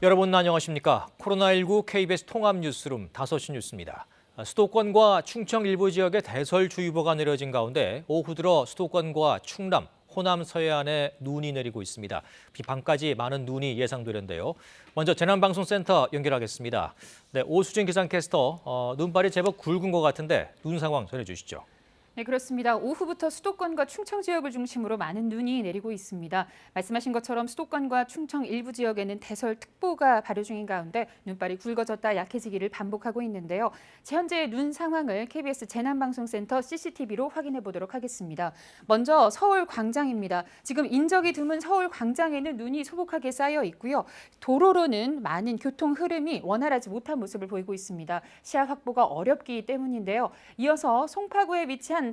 여러분 안녕하십니까? 코로나19 KBS 통합 뉴스룸 5시 뉴스입니다. 수도권과 충청 일부 지역에 대설주의보가 내려진 가운데 오후 들어 수도권과 충남, 호남 서해안에 눈이 내리고 있습니다. 비방까지 많은 눈이 예상되는데요. 먼저 재난방송센터 연결하겠습니다. 네, 오수진 기상캐스터, 눈발이 제법 굵은 것 같은데 눈 상황 전해주시죠. 네, 그렇습니다. 오후부터 수도권과 충청 지역을 중심으로 많은 눈이 내리고 있습니다. 말씀하신 것처럼 수도권과 충청 일부 지역에는 대설특보가 발효 중인 가운데 눈발이 굵어졌다 약해지기를 반복하고 있는데요. 현재의 눈 상황을 KBS 재난방송센터 CCTV로 확인해 보도록 하겠습니다. 먼저 서울 광장입니다. 지금 인적이 드문 서울 광장에는 눈이 소복하게 쌓여 있고요. 도로로는 많은 교통 흐름이 원활하지 못한 모습을 보이고 있습니다. 시야 확보가 어렵기 때문인데요. 이어서 송파구에 위치한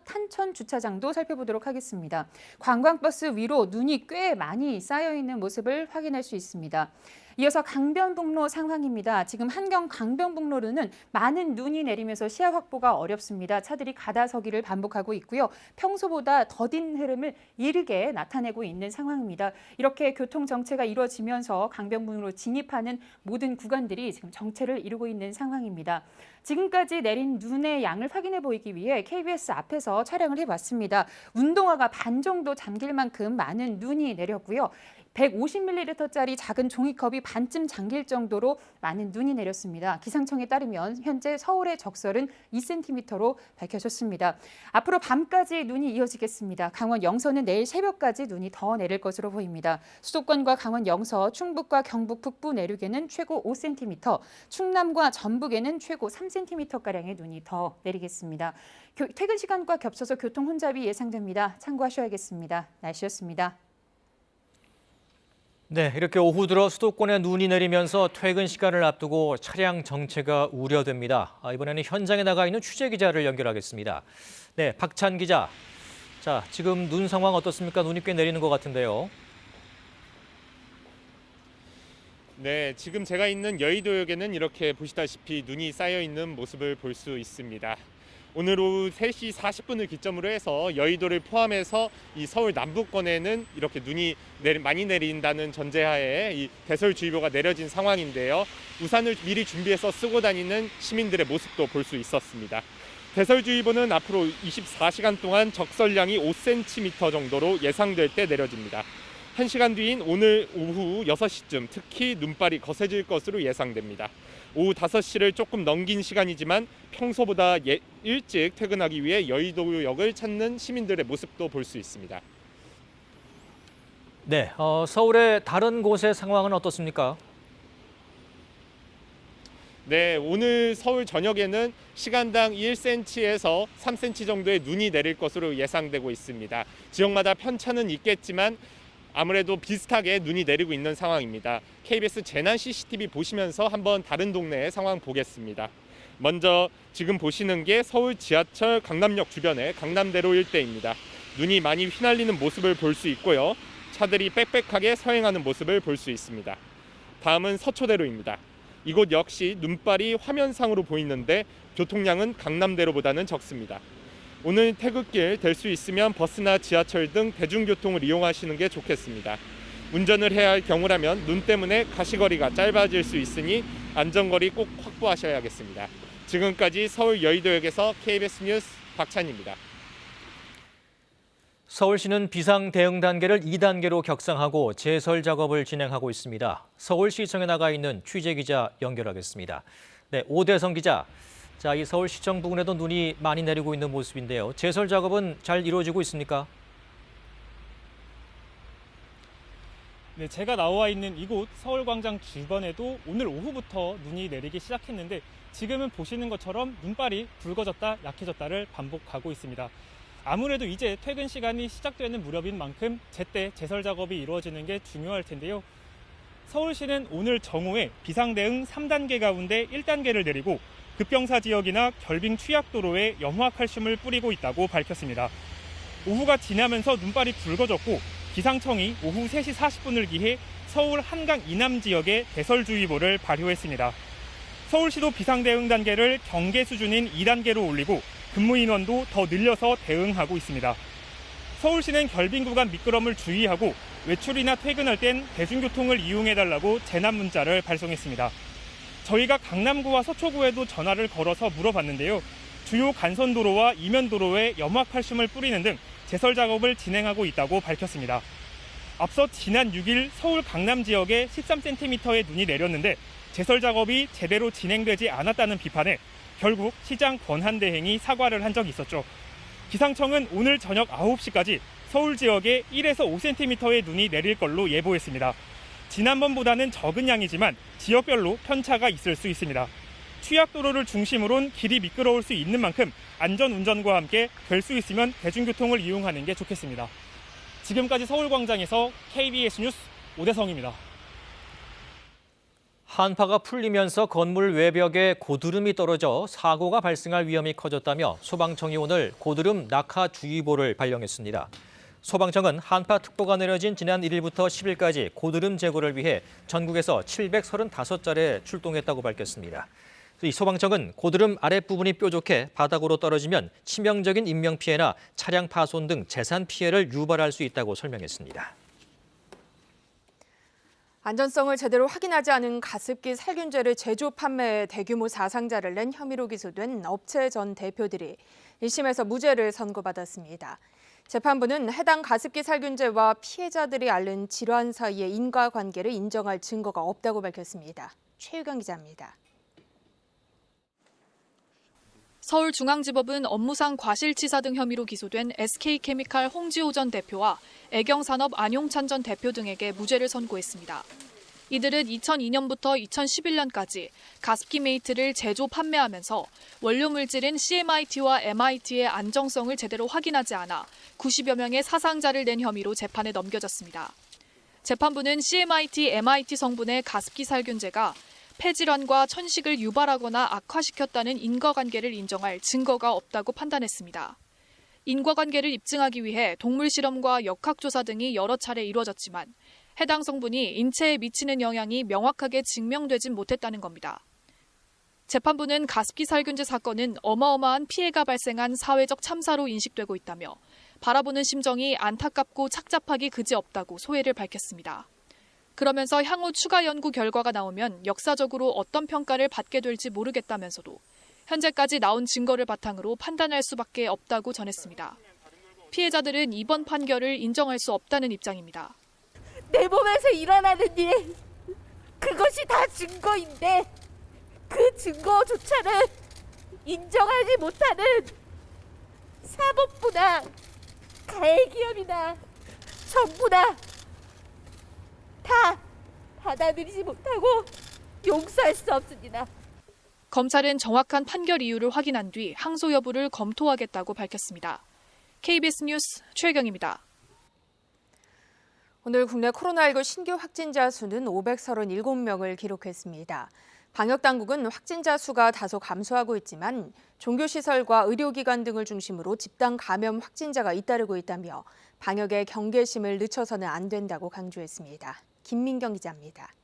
탄천 주차장도 살펴보도록 하겠습니다. 관광버스 위로 눈이 꽤 많이 쌓여 있는 모습을 확인할 수 있습니다. 이어서 강변북로 상황입니다. 지금 한경 강변북로로는 많은 눈이 내리면서 시야 확보가 어렵습니다. 차들이 가다서기를 반복하고 있고요. 평소보다 더딘 흐름을 이르게 나타내고 있는 상황입니다. 이렇게 교통 정체가 이루어지면서 강변북로로 진입하는 모든 구간들이 지금 정체를 이루고 있는 상황입니다. 지금까지 내린 눈의 양을 확인해 보이기 위해 KBS 앞에서 촬영을 해봤습니다. 운동화가 반 정도 잠길 만큼 많은 눈이 내렸고요. 150ml짜리 작은 종이컵이 반쯤 잠길 정도로 많은 눈이 내렸습니다. 기상청에 따르면 현재 서울의 적설은 2cm로 밝혀졌습니다. 앞으로 밤까지 눈이 이어지겠습니다. 강원 영서는 내일 새벽까지 눈이 더 내릴 것으로 보입니다. 수도권과 강원 영서, 충북과 경북 북부 내륙에는 최고 5cm, 충남과 전북에는 최고 3cm가량의 눈이 더 내리겠습니다. 퇴근 시간과 겹쳐서 교통 혼잡이 예상됩니다. 참고하셔야겠습니다. 날씨였습니다. 네, 이렇게 오후 들어 수도권에 눈이 내리면서 퇴근 시간을 앞두고 차량 정체가 우려됩니다. 이번에는 현장에 나가 있는 취재 기자를 연결하겠습니다. 네, 박찬 기자. 자, 지금 눈 상황 어떻습니까? 눈이 꽤 내리는 것 같은데요. 네, 지금 제가 있는 여의도역에는 이렇게 보시다시피 눈이 쌓여 있는 모습을 볼 수 있습니다. 오늘 오후 3시 40분을 기점으로 해서 여의도를 포함해서 이 서울 남부권에는 이렇게 눈이 많이 내린다는 전제하에 이 대설주의보가 내려진 상황인데요. 우산을 미리 준비해서 쓰고 다니는 시민들의 모습도 볼 수 있었습니다. 대설주의보는 앞으로 24시간 동안 적설량이 5cm 정도로 예상될 때 내려집니다. 1시간 뒤인 오늘 오후 6시쯤 특히 눈발이 거세질 것으로 예상됩니다. 오후 5시를 조금 넘긴 시간이지만 평소보다 일찍 퇴근하기 위해 여의도역을 찾는 시민들의 모습도 볼 수 있습니다. 네, 서울의 다른 곳의 상황은 어떻습니까? 네, 오늘 서울 저녁에는 시간당 1cm에서 3cm 정도의 눈이 내릴 것으로 예상되고 있습니다. 지역마다 편차는 있겠지만 아무래도 비슷하게 눈이 내리고 있는 상황입니다. KBS 재난 CCTV 보시면서 한번 다른 동네의 상황 보겠습니다. 먼저 지금 보시는 게 서울 지하철 강남역 주변의 강남대로 일대입니다. 눈이 많이 휘날리는 모습을 볼 수 있고요. 차들이 빽빽하게 서행하는 모습을 볼 수 있습니다. 다음은 서초대로입니다. 이곳 역시 눈발이 화면상으로 보이는데 교통량은 강남대로보다는 적습니다. 오늘 태극길 될 수 있으면 버스나 지하철 등 대중교통을 이용하시는 게 좋겠습니다. 운전을 해야 할 경우라면 눈 때문에 가시거리가 짧아질 수 있으니 안전거리 꼭 확보하셔야겠습니다. 지금까지 서울 여의도역에서 KBS 뉴스 박찬입니다. 서울시는 비상 대응 단계를 2단계로 격상하고 제설 작업을 진행하고 있습니다. 서울시청에 나가 있는 취재 기자 연결하겠습니다. 네, 오대성 기자. 자, 이 서울시청 부근에도 눈이 많이 내리고 있는 모습인데요. 제설 작업은 잘 이루어지고 있습니까? 네, 제가 나와 있는 이곳 서울광장 주변에도 오늘 오후부터 눈이 내리기 시작했는데 지금은 보시는 것처럼 눈발이 굵어졌다 약해졌다를 반복하고 있습니다. 아무래도 이제 퇴근 시간이 시작되는 무렵인 만큼 제때 제설 작업이 이루어지는 게 중요할 텐데요. 서울시는 오늘 정오에 비상대응 3단계 가운데 1단계를 내리고 급경사 지역이나 결빙 취약도로에 염화칼슘을 뿌리고 있다고 밝혔습니다. 오후가 지나면서 눈발이 붉어졌고 기상청이 오후 3시 40분을 기해 서울 한강 이남 지역에 대설주의보를 발효했습니다. 서울시도 비상대응 단계를 경계 수준인 2단계로 올리고 근무 인원도 더 늘려서 대응하고 있습니다. 서울시는 결빙 구간 미끄럼을 주의하고 외출이나 퇴근할 땐 대중교통을 이용해달라고 재난 문자를 발송했습니다. 저희가 강남구와 서초구에도 전화를 걸어서 물어봤는데요. 주요 간선도로와 이면도로에 염화칼슘을 뿌리는 등 제설 작업을 진행하고 있다고 밝혔습니다. 앞서 지난 6일 서울 강남 지역에 13cm의 눈이 내렸는데 제설 작업이 제대로 진행되지 않았다는 비판에 결국 시장 권한대행이 사과를 한 적이 있었죠. 기상청은 오늘 저녁 9시까지 서울 지역에 1에서 5cm의 눈이 내릴 걸로 예보했습니다. 지난번보다는 적은 양이지만 지역별로 편차가 있을 수 있습니다. 취약도로를 중심으로는 길이 미끄러울 수 있는 만큼 안전운전과 함께 될 수 있으면 대중교통을 이용하는 게 좋겠습니다. 지금까지 서울광장에서 KBS 뉴스 오대성입니다. 한파가 풀리면서 건물 외벽에 고드름이 떨어져 사고가 발생할 위험이 커졌다며 소방청이 오늘 고드름 낙하주의보를 발령했습니다. 소방청은 한파특보가 내려진 지난 1일부터 10일까지 고드름 제거를 위해 전국에서 735차례 출동했다고 밝혔습니다. 이 소방청은 고드름 아랫부분이 뾰족해 바닥으로 떨어지면 치명적인 인명피해나 차량 파손 등 재산 피해를 유발할 수 있다고 설명했습니다. 안전성을 제대로 확인하지 않은 가습기 살균제를 제조 판매에 대규모 사상자를 낸 혐의로 기소된 업체 전 대표들이 1심에서 무죄를 선고받았습니다. 재판부는 해당 가습기 살균제와 피해자들이 앓는 질환 사이의 인과관계를 인정할 증거가 없다고 밝혔습니다. 최유경 기자입니다. 서울중앙지법은 업무상 과실치사 등 혐의로 기소된 SK케미칼 홍지호 전 대표와 애경산업 안용찬 전 대표 등에게 무죄를 선고했습니다. 이들은 2002년부터 2011년까지 가습기 메이트를 제조 판매하면서 원료 물질인 CMIT와 MIT의 안정성을 제대로 확인하지 않아 90여 명의 사상자를 낸 혐의로 재판에 넘겨졌습니다. 재판부는 CMIT, MIT 성분의 가습기 살균제가 폐질환과 천식을 유발하거나 악화시켰다는 인과관계를 인정할 증거가 없다고 판단했습니다. 인과관계를 입증하기 위해 동물 실험과 역학조사 등이 여러 차례 이루어졌지만 해당 성분이 인체에 미치는 영향이 명확하게 증명되진 못했다는 겁니다. 재판부는 가습기 살균제 사건은 어마어마한 피해가 발생한 사회적 참사로 인식되고 있다며 바라보는 심정이 안타깝고 착잡하기 그지없다고 소회를 밝혔습니다. 그러면서 향후 추가 연구 결과가 나오면 역사적으로 어떤 평가를 받게 될지 모르겠다면서도 현재까지 나온 증거를 바탕으로 판단할 수밖에 없다고 전했습니다. 피해자들은 이번 판결을 인정할 수 없다는 입장입니다. 내 몸에서 일어나는 일, 그것이 다 증거인데 그 증거조차는 인정하지 못하는 사법부나 가해기업이나 정부나 다 받아들이지 못하고 용서할 수 없습니다. 검찰은 정확한 판결 이유를 확인한 뒤 항소 여부를 검토하겠다고 밝혔습니다. KBS 뉴스 최경입니다. 오늘 국내 코로나19 신규 확진자 수는 537명을 기록했습니다. 방역당국은 확진자 수가 다소 감소하고 있지만 종교시설과 의료기관 등을 중심으로 집단 감염 확진자가 잇따르고 있다며 방역의 경계심을 늦춰서는 안 된다고 강조했습니다. 김민경 기자입니다.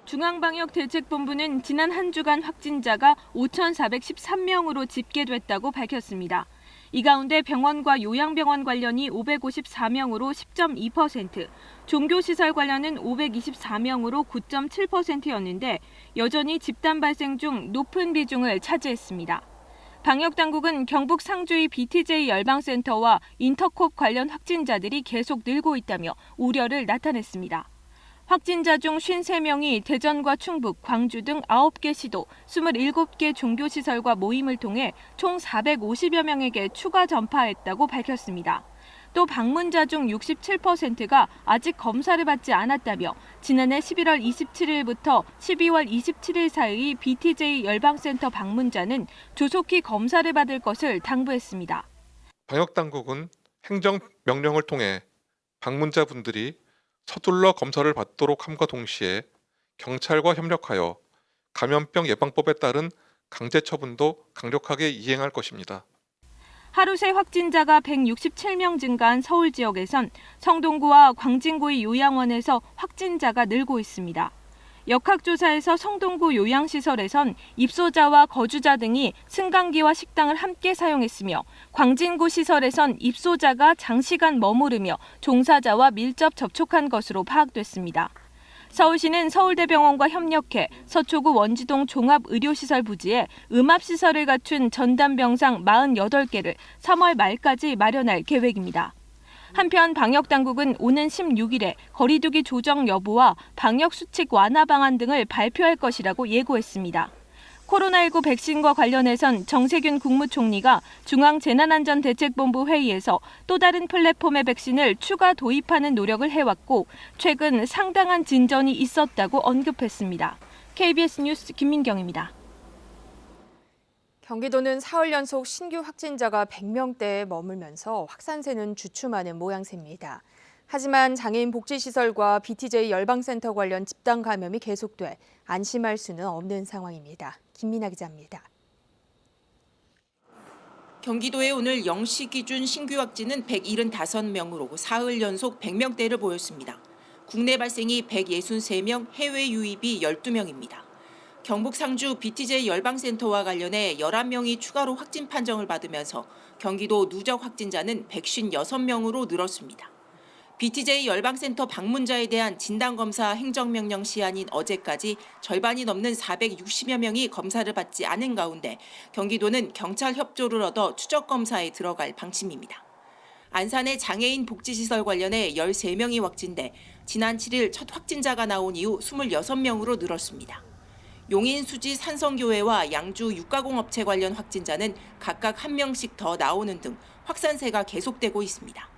중앙방역대책본부는 지난 한 주간 확진자가 5,413명으로 집계됐다고 밝혔습니다. 이 가운데 병원과 요양병원 관련이 554명으로 10.2%, 종교시설 관련은 524명으로 9.7%였는데 여전히 집단 발생 중 높은 비중을 차지했습니다. 방역당국은 경북 상주의 BTJ 열방센터와 인터콥 관련 확진자들이 계속 늘고 있다며 우려를 나타냈습니다. 확진자 중 53명이 대전과 충북, 광주 등 9개 시도, 27개 종교시설과 모임을 통해 총 450여 명에게 추가 전파했다고 밝혔습니다. 또 방문자 중 67%가 아직 검사를 받지 않았다며 지난해 11월 27일부터 12월 27일 사이 BTJ 열방센터 방문자는 조속히 검사를 받을 것을 당부했습니다. 방역당국은 행정명령을 통해 방문자분들이 서둘러 검사를 받도록 함과 동시에 경찰과 협력하여 감염병 예방법에 따른 강제 처분도 강력하게 이행할 것입니다. 하루 새 확진자가 167명 증가한 서울 지역에선 성동구와 광진구의 요양원에서 확진자가 늘고 있습니다. 역학조사에서 성동구 요양시설에선 입소자와 거주자 등이 승강기와 식당을 함께 사용했으며 광진구 시설에선 입소자가 장시간 머무르며 종사자와 밀접 접촉한 것으로 파악됐습니다. 서울시는 서울대병원과 협력해 서초구 원지동 종합의료시설 부지에 음압시설을 갖춘 전담병상 48개를 3월 말까지 마련할 계획입니다. 한편 방역당국은 오는 16일에 거리두기 조정 여부와 방역수칙 완화 방안 등을 발표할 것이라고 예고했습니다. 코로나19 백신과 관련해선 정세균 국무총리가 중앙재난안전대책본부 회의에서 또 다른 플랫폼의 백신을 추가 도입하는 노력을 해왔고 최근 상당한 진전이 있었다고 언급했습니다. KBS 뉴스 김민경입니다. 경기도는 사흘 연속 신규 확진자가 100명대에 머물면서 확산세는 주춤하는 모양새입니다. 하지만 장애인 복지시설과 BTJ 열방센터 관련 집단 감염이 계속돼 안심할 수는 없는 상황입니다. 김민아 기자입니다. 경기도의 오늘 0시 기준 신규 확진은 175명으로 사흘 연속 100명대를 보였습니다. 국내 발생이 163명, 해외 유입이 12명입니다. 경북 상주 BTJ 열방센터와 관련해 11명이 추가로 확진 판정을 받으면서 경기도 누적 확진자는 156명으로 늘었습니다. BTJ 열방센터 방문자에 대한 진단검사 행정명령 시한인 어제까지 절반이 넘는 460여 명이 검사를 받지 않은 가운데 경기도는 경찰 협조를 얻어 추적검사에 들어갈 방침입니다. 안산의 장애인 복지시설 관련해 13명이 확진돼 지난 7일 첫 확진자가 나온 이후 26명으로 늘었습니다. 용인 수지 산성교회와 양주 육가공업체 관련 확진자는 각각 1명씩 더 나오는 등 확산세가 계속되고 있습니다.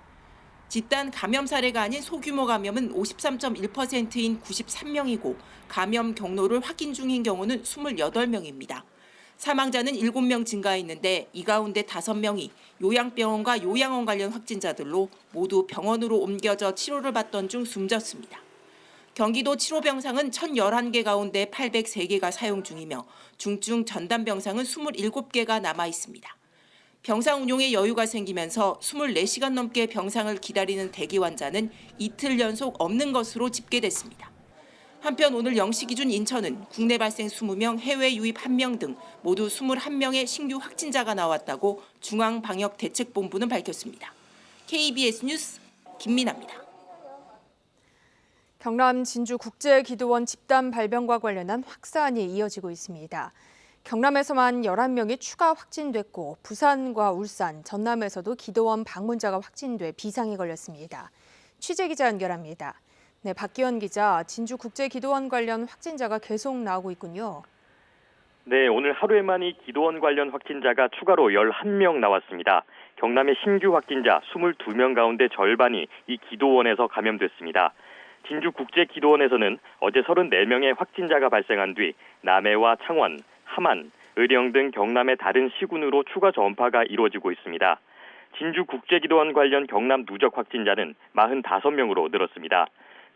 집단 감염 사례가 아닌 소규모 감염은 53.1%인 93명이고 감염 경로를 확인 중인 경우는 28명입니다. 사망자는 7명 증가했는데 이 가운데 5명이 요양병원과 요양원 관련 확진자들로 모두 병원으로 옮겨져 치료를 받던 중 숨졌습니다. 경기도 치료병상은 1,011개 가운데 803개가 사용 중이며 중증 전담병상은 27개가 남아 있습니다. 병상 운용에 여유가 생기면서 24시간 넘게 병상을 기다리는 대기 환자는 이틀 연속 없는 것으로 집계됐습니다. 한편 오늘 0시 기준 인천은 국내 발생 20명, 해외 유입 1명 등 모두 21명의 신규 확진자가 나왔다고 중앙방역대책본부는 밝혔습니다. KBS 뉴스 김민아입니다. 경남 진주국제기도원 집단 발병과 관련한 확산이 이어지고 있습니다. 경남에서만 11명이 추가 확진됐고 부산과 울산, 전남에서도 기도원 방문자가 확진돼 비상이 걸렸습니다. 취재기자 연결합니다. 네, 박기현 기자, 진주국제기도원 관련 확진자가 계속 나오고 있군요. 네, 오늘 하루에만 이 기도원 관련 확진자가 추가로 11명 나왔습니다. 경남의 신규 확진자 22명 가운데 절반이 이 기도원에서 감염됐습니다. 진주국제기도원에서는 어제 34명의 확진자가 발생한 뒤 남해와 창원, 함안, 의령 등 경남의 다른 시군으로 추가 전파가 이루어지고 있습니다. 진주국제기도원 관련 경남 누적 확진자는 45명으로 늘었습니다.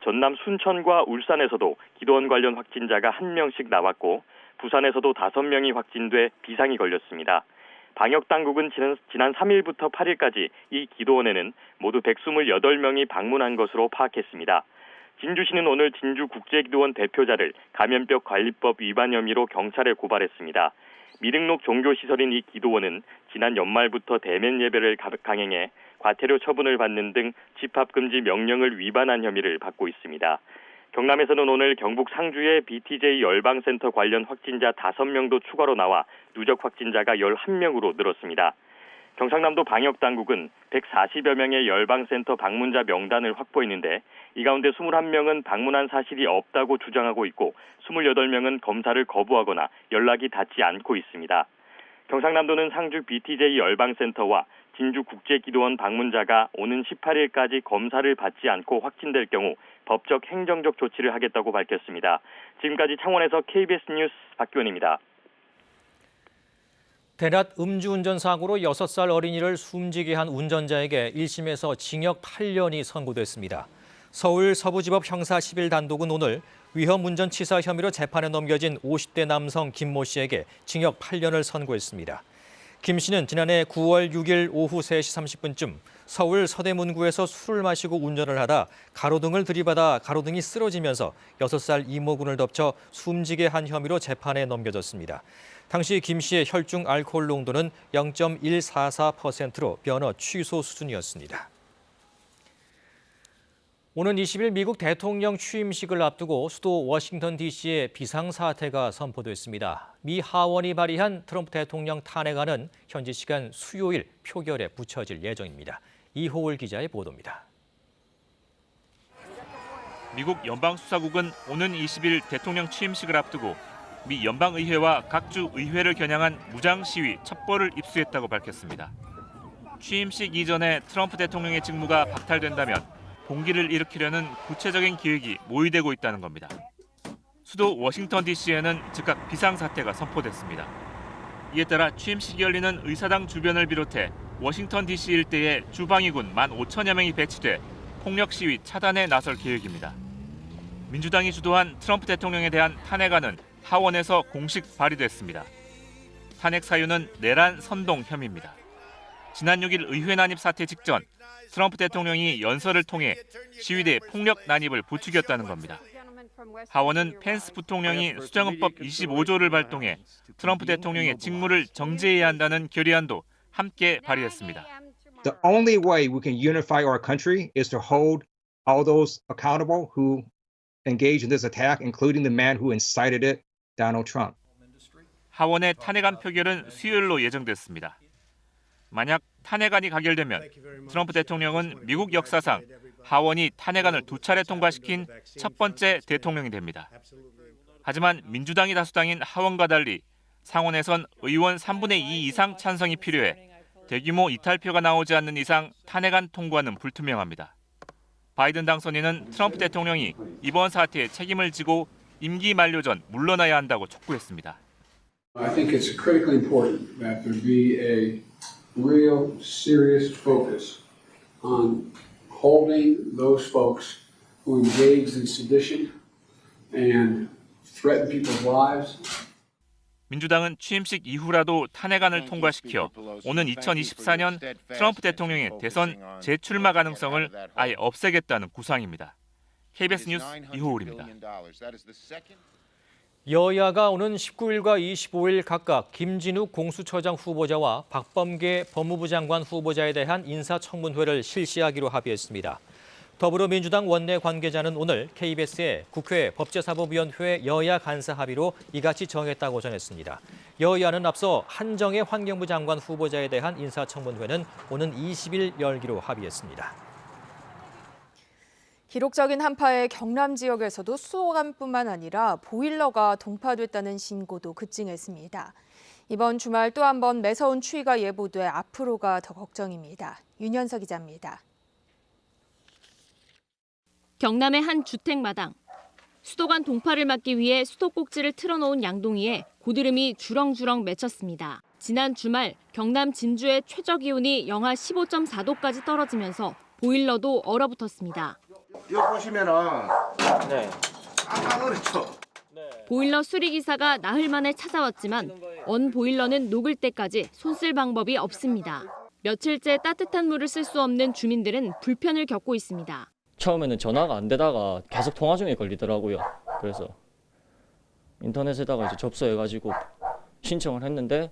전남 순천과 울산에서도 기도원 관련 확진자가 1명씩 나왔고 부산에서도 5명이 확진돼 비상이 걸렸습니다. 방역당국은 지난 3일부터 8일까지 이 기도원에는 모두 128명이 방문한 것으로 파악했습니다. 진주시는 오늘 진주국제기도원 대표자를 감염병 관리법 위반 혐의로 경찰에 고발했습니다. 미등록 종교시설인 이 기도원은 지난 연말부터 대면 예배를 강행해 과태료 처분을 받는 등 집합금지 명령을 위반한 혐의를 받고 있습니다. 경남에서는 오늘 경북 상주의 BTJ 열방센터 관련 확진자 5명도 추가로 나와 누적 확진자가 11명으로 늘었습니다. 경상남도 방역당국은 140여 명의 열방센터 방문자 명단을 확보했는데 이 가운데 21명은 방문한 사실이 없다고 주장하고 있고 28명은 검사를 거부하거나 연락이 닿지 않고 있습니다. 경상남도는 상주 BTJ 열방센터와 진주국제기도원 방문자가 오는 18일까지 검사를 받지 않고 확진될 경우 법적 행정적 조치를 하겠다고 밝혔습니다. 지금까지 창원에서 KBS 뉴스 박기원입니다. 대낮 음주운전 사고로 6살 어린이를 숨지게 한 운전자에게 1심에서 징역 8년이 선고됐습니다. 서울 서부지법 형사 11단독은 오늘 위험운전치사 혐의로 재판에 넘겨진 50대 남성 김모 씨에게 징역 8년을 선고했습니다. 김 씨는 지난해 9월 6일 오후 3시 30분쯤 서울 서대문구에서 술을 마시고 운전을 하다 가로등을 들이받아 가로등이 쓰러지면서 6살 이모군을 덮쳐 숨지게 한 혐의로 재판에 넘겨졌습니다. 당시 김 씨의 혈중 알코올 농도는 0.144%로 면허 취소 수준이었습니다. 오는 20일 미국 대통령 취임식을 앞두고 수도 워싱턴 DC에 비상사태가 선포됐습니다. 미 하원이 발의한 트럼프 대통령 탄핵안은 현지 시간 수요일 표결에 붙여질 예정입니다. 이호울 기자의 보도입니다. 미국 연방수사국은 오는 20일 대통령 취임식을 앞두고 미 연방의회와 각주 의회를 겨냥한 무장 시위 첩보를 입수했다고 밝혔습니다. 취임식 이전에 트럼프 대통령의 직무가 박탈된다면 봉기를 일으키려는 구체적인 계획이 모의되고 있다는 겁니다. 수도 워싱턴 DC에는 즉각 비상사태가 선포됐습니다. 이에 따라 취임식이 열리는 의사당 주변을 비롯해 워싱턴 DC 일대에 주방위군 15,000여 명이 배치돼 폭력 시위 차단에 나설 계획입니다. 민주당이 주도한 트럼프 대통령에 대한 탄핵안은 하원에서 공식 발의됐습니다. 탄핵 사유는 내란 선동 혐의입니다. 지난 6일 의회 난입 사태 직전 트럼프 대통령이 연설을 통해 시위대 폭력 난입을 부추겼다는 겁니다. 하원은 펜스 부통령이 수정헌법 25조를 발동해 트럼프 대통령의 직무를 정지해야 한다는 결의안도 함께 발의했습니다. The only way we can unify our country is to hold all those accountable who engaged in this attack, including the man who incited it, Donald Trump. 하원의 탄핵안 표결은 수요일로 예정됐습니다. 만약 탄핵안이 가결되면 트럼프 대통령은 미국 역사상 하원이 탄핵안을 2차례 통과시킨 첫 번째 대통령이 됩니다. 하지만 민주당이 다수당인 하원과 달리 상원에선 의원 3분의 2 이상 찬성이 필요해 대규모 이탈표가 나오지 않는 이상 탄핵안 통과는 불투명합니다. 바이든 당선인은 트럼프 대통령이 이번 사태에 책임을 지고 임기 만료 전 물러나야 한다고 촉구했습니다. I think it's critically important that there be a real serious focus on holding those folks who engaged in sedition and threaten people's lives. 민주당은 취임식 이후라도 탄핵안을 통과시켜 오는 2024년 트럼프 대통령의 대선 재출마 가능성을 아예 없애겠다는 구상입니다. KBS 뉴스 이호울입니다. 여야가 오는 19일과 25일 각각 김진욱 공수처장 후보자와 박범계 법무부 장관 후보자에 대한 인사청문회를 실시하기로 합의했습니다. 더불어민주당 원내 관계자는 오늘 KBS에 국회 법제사법위원회 여야 간사 합의로 이같이 정했다고 전했습니다. 여야는 앞서 한정혜 환경부 장관 후보자에 대한 인사청문회는 오는 20일 열기로 합의했습니다. 기록적인 한파에 경남 지역에서도 수도관뿐만 아니라 보일러가 동파됐다는 신고도 급증했습니다. 이번 주말 또 한 번 매서운 추위가 예보돼 앞으로가 더 걱정입니다. 윤현석 기자입니다. 경남의 한 주택마당. 수도관 동파를 막기 위해 수도꼭지를 틀어놓은 양동이에 고드름이 주렁주렁 맺혔습니다. 지난 주말 경남 진주의 최저기온이 영하 15.4도까지 떨어지면서 보일러도 얼어붙었습니다. 이거 보시면은 깜짝 놀랐죠. 보일러 수리기사가 나흘 만에 찾아왔지만 언 보일러는 녹을 때까지 손쓸 방법이 없습니다. 며칠째 따뜻한 물을 쓸 수 없는 주민들은 불편을 겪고 있습니다. 처음에는 전화가 안 되다가 계속 통화 중에 걸리더라고요. 그래서 인터넷에다가 이제 접수해가지고 신청을 했는데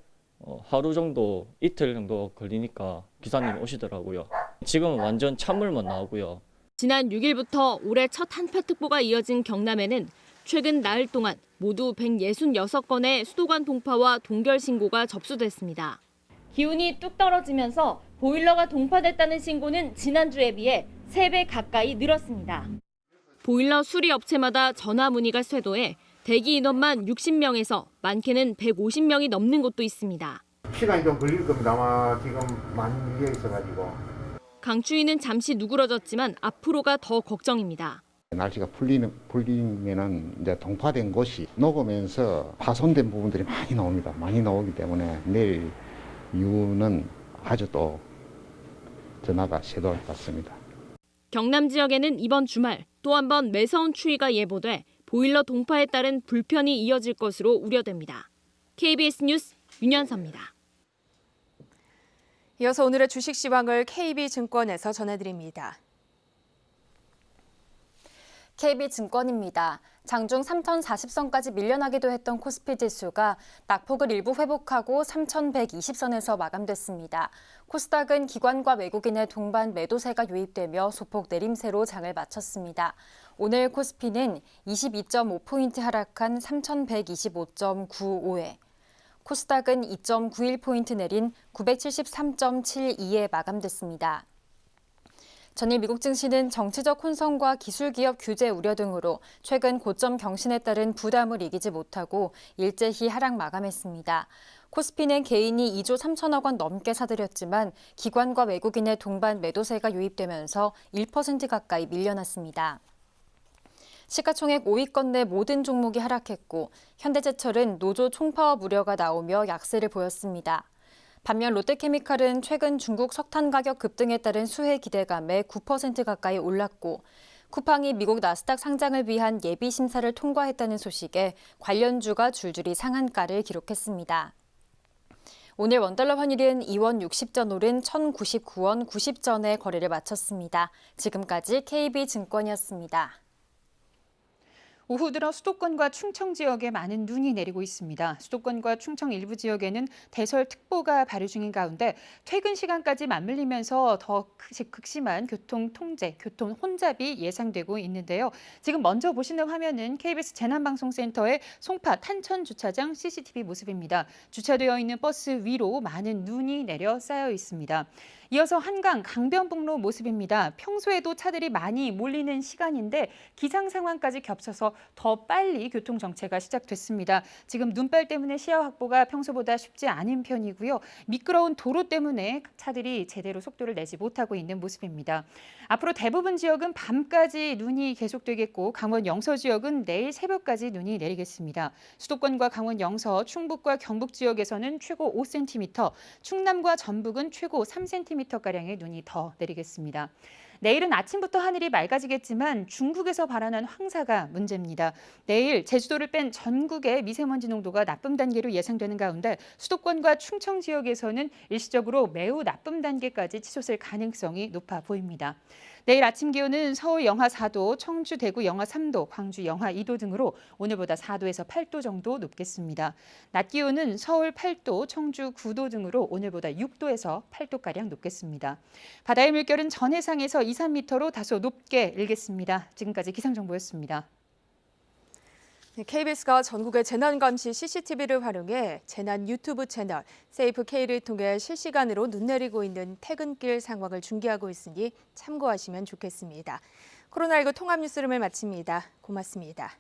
하루 정도, 이틀 정도 걸리니까 기사님이 오시더라고요. 지금은 완전 찬물만 나오고요. 지난 6일부터 올해 첫 한파특보가 이어진 경남에는 최근 나흘 동안 모두 166건의 수도관 동파와 동결 신고가 접수됐습니다. 기온이 뚝 떨어지면서 보일러가 동파됐다는 신고는 지난주에 비해 3배 가까이 늘었습니다. 보일러 수리 업체마다 전화 문의가 쇄도해 대기 인원만 60명에서 많게는 150명이 넘는 곳도 있습니다. 시간이 좀 걸릴 겁니다. 아마 지금 많이 밀려 있어가지고. 강추위는 잠시 누그러졌지만 앞으로가 더 걱정입니다. 날씨가 풀리면은 이제 동파된 곳이 녹으면서 파손된 부분들이 많이 나옵니다. 많이 나오기 때문에 내일 이후는 아주 또 전화가 쇄도할 것 같습니다. 경남 지역에는 이번 주말 또 한 번 매서운 추위가 예보돼 보일러 동파에 따른 불편이 이어질 것으로 우려됩니다. KBS 뉴스 윤현서입니다. 이어서 오늘의 주식 시황을 KB증권에서 전해드립니다. KB증권입니다. 장중 3,040선까지 밀려나기도 했던 코스피 지수가 낙폭을 일부 회복하고 3,120선에서 마감됐습니다. 코스닥은 기관과 외국인의 동반 매도세가 유입되며 소폭 내림세로 장을 마쳤습니다. 오늘 코스피는 22.5포인트 하락한 3,125.95에, 코스닥은 2.91포인트 내린 973.72에 마감됐습니다. 전일 미국 증시는 정치적 혼선과 기술기업 규제 우려 등으로 최근 고점 경신에 따른 부담을 이기지 못하고 일제히 하락 마감했습니다. 코스피는 개인이 2조 3천억 원 넘게 사들였지만 기관과 외국인의 동반 매도세가 유입되면서 1% 가까이 밀려났습니다. 시가총액 5위권 내 모든 종목이 하락했고 현대제철은 노조 총파업 우려가 나오며 약세를 보였습니다. 반면 롯데케미칼은 최근 중국 석탄 가격 급등에 따른 수혜 기대감에 9% 가까이 올랐고 쿠팡이 미국 나스닥 상장을 위한 예비 심사를 통과했다는 소식에 관련주가 줄줄이 상한가를 기록했습니다. 오늘 원달러 환율은 2원 60전 오른 1,099원 90전에 거래를 마쳤습니다. 지금까지 KB증권이었습니다. 오후 들어 수도권과 충청 지역에 많은 눈이 내리고 있습니다. 수도권과 충청 일부 지역에는 대설특보가 발효 중인 가운데 퇴근 시간까지 맞물리면서 더 극심한 교통 통제, 교통 혼잡이 예상되고 있는데요. 지금 먼저 보시는 화면은 KBS 재난방송센터의 송파 탄천주차장 CCTV 모습입니다. 주차되어 있는 버스 위로 많은 눈이 내려 쌓여 있습니다. 이어서 한강 강변북로 모습입니다. 평소에도 차들이 많이 몰리는 시간인데 기상 상황까지 겹쳐서 더 빨리 교통 정체가 시작됐습니다. 지금 눈발 때문에 시야 확보가 평소보다 쉽지 않은 편이고요. 미끄러운 도로 때문에 차들이 제대로 속도를 내지 못하고 있는 모습입니다. 앞으로 대부분 지역은 밤까지 눈이 계속되겠고 강원 영서 지역은 내일 새벽까지 눈이 내리겠습니다. 수도권과 강원 영서, 충북과 경북 지역에서는 최고 5cm, 충남과 전북은 최고 3cm가량의 눈이 더 내리겠습니다. 내일은 아침부터 하늘이 맑아지겠지만 중국에서 발환한 황사가 문제입니다. 내일 제주도를 뺀 전국의 미세먼지 농도가 나쁨 단계로 예상되는 가운데 수도권과 충청 지역에서는 일시적으로 매우 나쁨 단계까지 치솟을 가능성이 높아 보입니다. 내일 아침 기온은 서울 영하 4도, 청주, 대구 영하 3도, 광주 영하 2도 등으로 오늘보다 4도에서 8도 정도 높겠습니다. 낮 기온은 서울 8도, 청주 9도 등으로 오늘보다 6도에서 8도가량 높겠습니다. 바다의 물결은 전해상에서 2, 3m로 다소 높게 일겠습니다. 지금까지 기상정보였습니다. KBS가 전국의 재난감시 CCTV를 활용해 재난 유튜브 채널 세이프K를 통해 실시간으로 눈 내리고 있는 퇴근길 상황을 중계하고 있으니 참고하시면 좋겠습니다. 코로나19 통합 뉴스룸을 마칩니다. 고맙습니다.